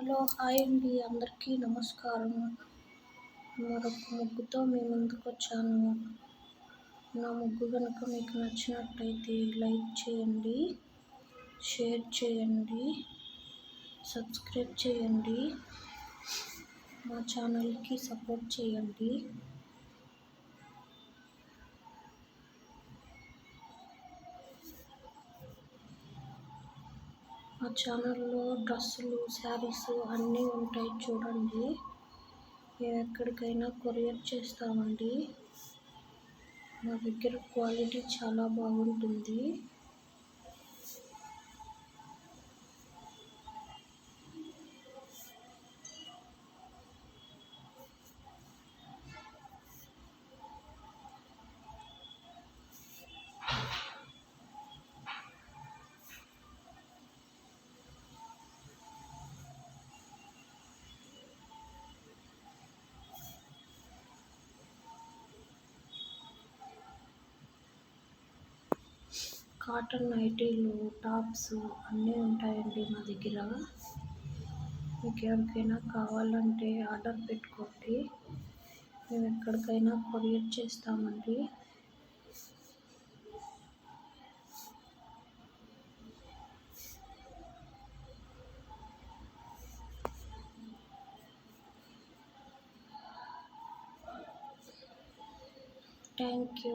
Hello hi అండి, అందరికీ నమస్కారం. మరొక ముగ్గుతో మీ ముందుకు వచ్చాను. నా ముగ్గు కనుక మీకు నచ్చినట్లయితే లైక్ చేయండి, షేర్ చేయండి, సబ్స్క్రైబ్ చేయండి, మా ఛానల్కి సపోర్ట్ చేయండి. మా ఛానల్లో డ్రెస్సులు, శారీస్ అన్నీ ఉంటాయి, చూడండి. మేము ఎక్కడికైనా కొరియర్ చేస్తామండి. మా దగ్గర క్వాలిటీ చాలా బాగుంటుంది. కాటన్ నైటీలు, టాప్స్ అన్నీ ఉంటాయండి మా దగ్గర. మీకు ఎవరికైనా కావాలంటే ఆర్డర్ పెట్టుకోండి. మేము ఎక్కడికైనా కొరియర్ చేస్తామండి. Thank you.